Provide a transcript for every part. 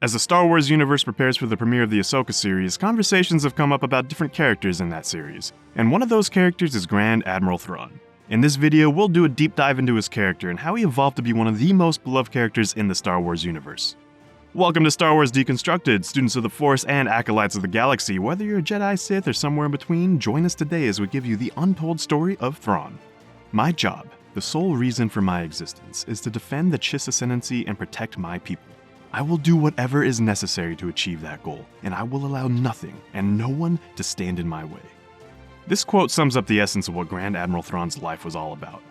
As the Star Wars universe prepares for the premiere of the Ahsoka series, conversations have come up about different characters in that series, and one of those characters is Grand Admiral Thrawn. In this video, we'll do a deep dive into his character and how he evolved to be one of the most beloved characters in the Star Wars universe. Welcome to Star Wars Deconstructed, students of the Force and acolytes of the galaxy. Whether you're a Jedi, Sith, or somewhere in between, join us today as we give you the untold story of Thrawn. My job, the sole reason for my existence, is to defend the Chiss ascendancy and protect my people. I will do whatever is necessary to achieve that goal, and I will allow nothing and no one to stand in my way. This quote sums up the essence of what Grand Admiral Thrawn's life was all about.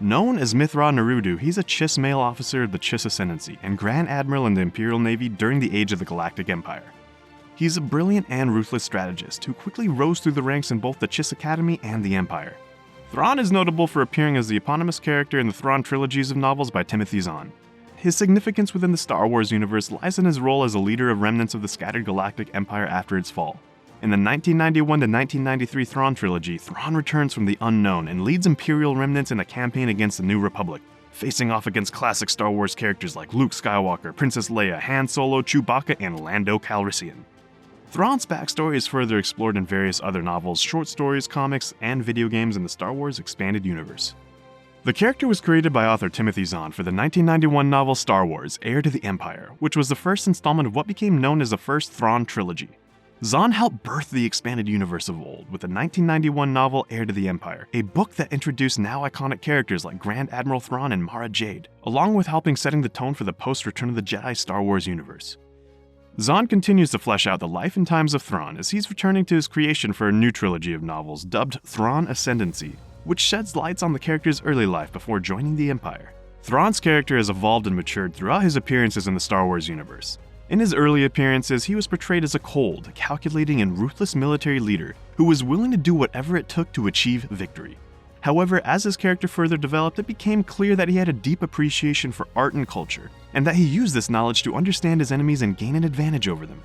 Known as Mithra Nerudu, he's a Chiss male officer of the Chiss Ascendancy and Grand Admiral in the Imperial Navy during the age of the Galactic Empire. He's a brilliant and ruthless strategist who quickly rose through the ranks in both the Chiss Academy and the Empire. Thrawn is notable for appearing as the eponymous character in the Thrawn trilogies of novels by Timothy Zahn. His significance within the Star Wars universe lies in his role as a leader of remnants of the scattered Galactic Empire after its fall. In the 1991 to 1993 Thrawn trilogy, Thrawn returns from the unknown and leads Imperial remnants in a campaign against the New Republic, facing off against classic Star Wars characters like Luke Skywalker, Princess Leia, Han Solo, Chewbacca, and Lando Calrissian. Thrawn's backstory is further explored in various other novels, short stories, comics, and video games in the Star Wars expanded universe. The character was created by author Timothy Zahn for the 1991 novel Star Wars: Heir to the Empire, which was the first installment of what became known as the first Thrawn trilogy. Zahn helped birth the expanded universe of old with the 1991 novel Heir to the Empire, a book that introduced now iconic characters like Grand Admiral Thrawn and Mara Jade, along with helping setting the tone for the post-Return of the Jedi Star Wars universe. Zahn continues to flesh out the life and times of Thrawn as he's returning to his creation for a new trilogy of novels dubbed Thrawn Ascendancy, which sheds lights on the character's early life before joining the Empire. Thrawn's character has evolved and matured throughout his appearances in the Star Wars universe. In his early appearances, he was portrayed as a cold, calculating, and ruthless military leader who was willing to do whatever it took to achieve victory. However, as his character further developed, it became clear that he had a deep appreciation for art and culture, and that he used this knowledge to understand his enemies and gain an advantage over them.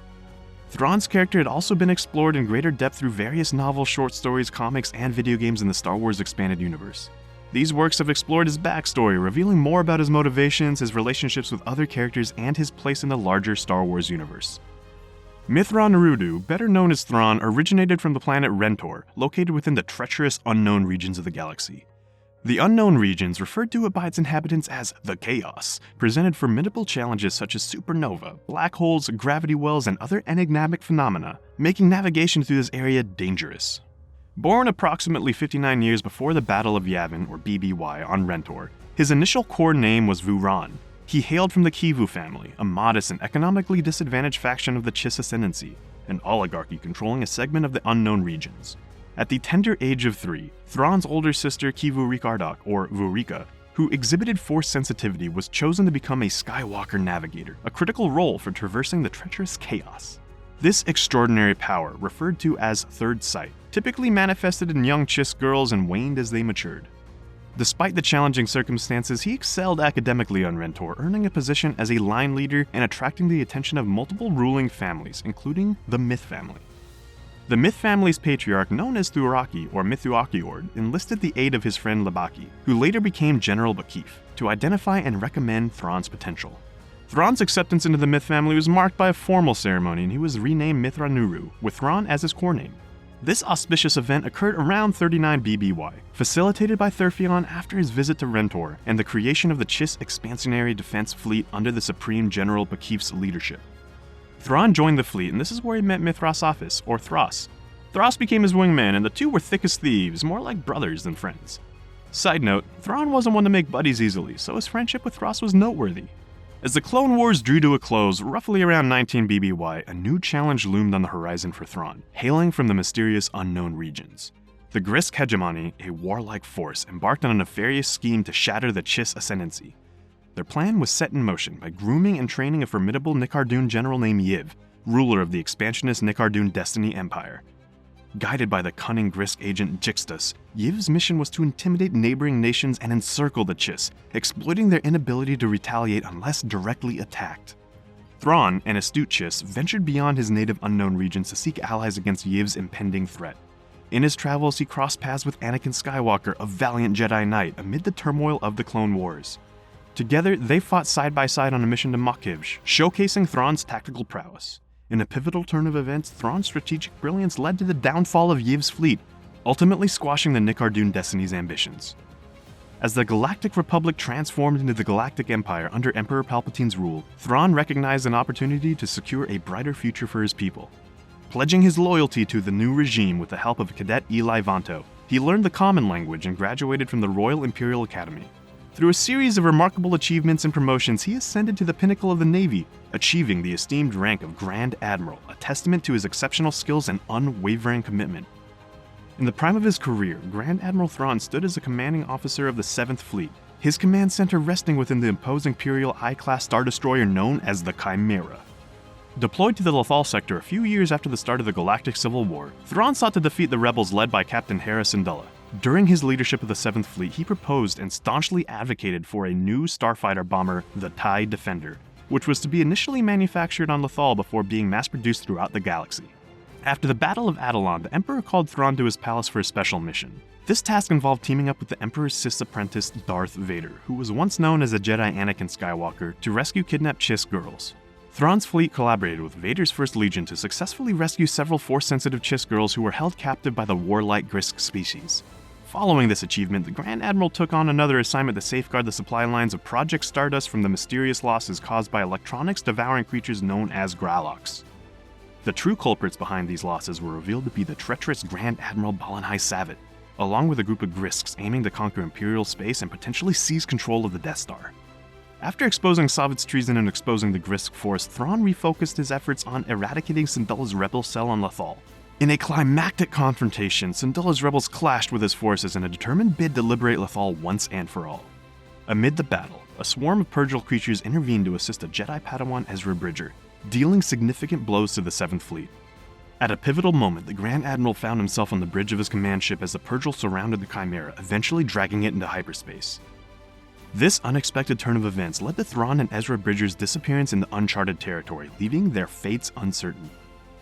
Thrawn's character had also been explored in greater depth through various novels, short stories, comics, and video games in the Star Wars expanded universe. These works have explored his backstory, revealing more about his motivations, his relationships with other characters, and his place in the larger Star Wars universe. Mithra Nerudu, better known as Thrawn, originated from the planet Rentor, located within the treacherous unknown regions of the galaxy. The unknown regions, referred to by its inhabitants as the Chaos, presented formidable challenges such as supernova, black holes, gravity wells, and other enigmatic phenomena, making navigation through this area dangerous. Born approximately 59 years before the Battle of Yavin, or BBY, on Rentor, his initial core name was Vuran. He hailed from the Kivu family, a modest and economically disadvantaged faction of the Chiss Ascendancy, an oligarchy controlling a segment of the unknown regions. At the tender age of 3, Thrawn's older sister Kivu Rikardok, or Vurika, who exhibited force sensitivity, was chosen to become a Skywalker navigator, a critical role for traversing the treacherous chaos. This extraordinary power, referred to as Third Sight, typically manifested in young Chiss girls and waned as they matured. Despite the challenging circumstances, he excelled academically on Rentor, earning a position as a line leader and attracting the attention of multiple ruling families, including the Myth family. The Myth family's patriarch, known as Thuraki or Mithuakiord, enlisted the aid of his friend Labaki, who later became General Bakif, to identify and recommend Thrawn's potential. Thrawn's acceptance into the Myth family was marked by a formal ceremony, and he was renamed Mithra Nuru, with Thrawn as his core name. This auspicious event occurred around 39 BBY, facilitated by Thurfion after his visit to Rentor and the creation of the Chiss Expansionary Defense Fleet under the Supreme General Bakif's leadership. Thrawn joined the fleet, and this is where he met Mithras Office, or Thras. Thras became his wingman, and the two were thick as thieves, more like brothers than friends. Side note, Thrawn wasn't one to make buddies easily, so his friendship with Thras was noteworthy. As the Clone Wars drew to a close, roughly around 19 BBY, a new challenge loomed on the horizon for Thrawn, hailing from the mysterious unknown regions. The Grisk Hegemony, a warlike force, embarked on a nefarious scheme to shatter the Chiss Ascendancy. Their plan was set in motion by grooming and training a formidable Nicardoon general named Yiv, ruler of the expansionist Nicardoon Destiny Empire. Guided by the cunning Grisk agent Jixtus, Yiv's mission was to intimidate neighboring nations and encircle the Chiss, exploiting their inability to retaliate unless directly attacked. Thrawn, an astute Chiss, ventured beyond his native unknown regions to seek allies against Yiv's impending threat. In his travels, he crossed paths with Anakin Skywalker, a valiant Jedi Knight, amid the turmoil of the Clone Wars. Together, they fought side by side on a mission to Makivj, showcasing Thrawn's tactical prowess. In a pivotal turn of events, Thrawn's strategic brilliance led to the downfall of Yiv's fleet, ultimately squashing the Nicardoon Destiny's ambitions. As the Galactic Republic transformed into the Galactic Empire under Emperor Palpatine's rule, Thrawn recognized an opportunity to secure a brighter future for his people. Pledging his loyalty to the new regime with the help of Cadet Eli Vanto, he learned the Common Language and graduated from the Royal Imperial Academy. Through a series of remarkable achievements and promotions, he ascended to the pinnacle of the Navy, achieving the esteemed rank of Grand Admiral, a testament to his exceptional skills and unwavering commitment. In the prime of his career, Grand Admiral Thrawn stood as a commanding officer of the 7th Fleet, his command center resting within the imposing Imperial I-class star destroyer known as the Chimera. Deployed to the Lothal sector a few years after the start of the Galactic Civil War, Thrawn sought to defeat the rebels led by Captain Hera Syndulla. During his leadership of the 7th Fleet, he proposed and staunchly advocated for a new starfighter bomber, the TIE Defender, which was to be initially manufactured on Lothal before being mass-produced throughout the galaxy. After the Battle of Atollon, the Emperor called Thrawn to his palace for a special mission. This task involved teaming up with the Emperor's Sith apprentice, Darth Vader, who was once known as a Jedi Anakin Skywalker, to rescue kidnapped Chiss girls. Thrawn's fleet collaborated with Vader's First Legion to successfully rescue several Force-sensitive Chiss girls who were held captive by the warlike Grisk species. Following this achievement, the Grand Admiral took on another assignment to safeguard the supply lines of Project Stardust from the mysterious losses caused by electronics-devouring creatures known as Graloks. The true culprits behind these losses were revealed to be the treacherous Grand Admiral Balanhai Savit, along with a group of Grisks aiming to conquer Imperial space and potentially seize control of the Death Star. After exposing Savit's treason and exposing the Grisk force, Thrawn refocused his efforts on eradicating Syndulla's rebel cell on Lothal. In a climactic confrontation, Syndulla's rebels clashed with his forces in a determined bid to liberate Lothal once and for all. Amid the battle, a swarm of Purgal creatures intervened to assist a Jedi Padawan Ezra Bridger, dealing significant blows to the 7th Fleet. At a pivotal moment, the Grand Admiral found himself on the bridge of his command ship as the Purgal surrounded the Chimera, eventually dragging it into hyperspace. This unexpected turn of events led to Thrawn and Ezra Bridger's disappearance into uncharted territory, leaving their fates uncertain.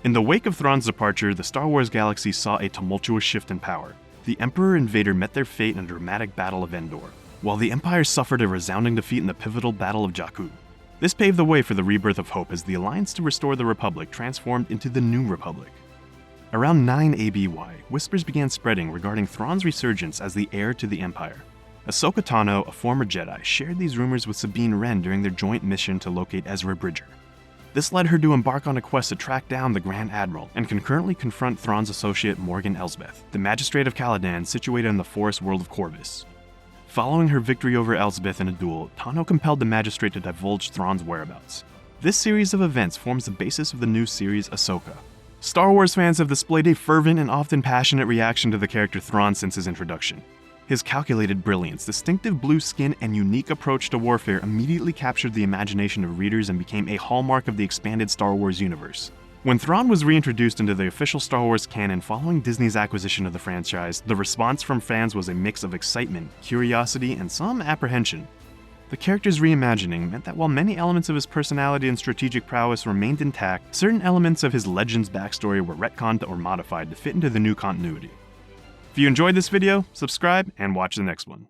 In the wake of Thrawn's departure, the Star Wars galaxy saw a tumultuous shift in power. The Emperor and Vader met their fate in a dramatic battle of Endor, while the Empire suffered a resounding defeat in the pivotal Battle of Jakku. This paved the way for the rebirth of hope as the Alliance to restore the Republic transformed into the New Republic. Around 9 ABY, whispers began spreading regarding Thrawn's resurgence as the heir to the Empire. Ahsoka Tano, a former Jedi, shared these rumors with Sabine Wren during their joint mission to locate Ezra Bridger. This led her to embark on a quest to track down the Grand Admiral and concurrently confront Thrawn's associate Morgan Elsbeth, the Magistrate of Caladan situated in the forest world of Corvus. Following her victory over Elsbeth in a duel, Tano compelled the Magistrate to divulge Thrawn's whereabouts. This series of events forms the basis of the new series Ahsoka. Star Wars fans have displayed a fervent and often passionate reaction to the character Thrawn since his introduction. His calculated brilliance, distinctive blue skin, and unique approach to warfare immediately captured the imagination of readers and became a hallmark of the expanded Star Wars universe. When Thrawn was reintroduced into the official Star Wars canon following Disney's acquisition of the franchise, the response from fans was a mix of excitement, curiosity, and some apprehension. The character's reimagining meant that while many elements of his personality and strategic prowess remained intact, certain elements of his Legends backstory were retconned or modified to fit into the new continuity. If you enjoyed this video, subscribe and watch the next one.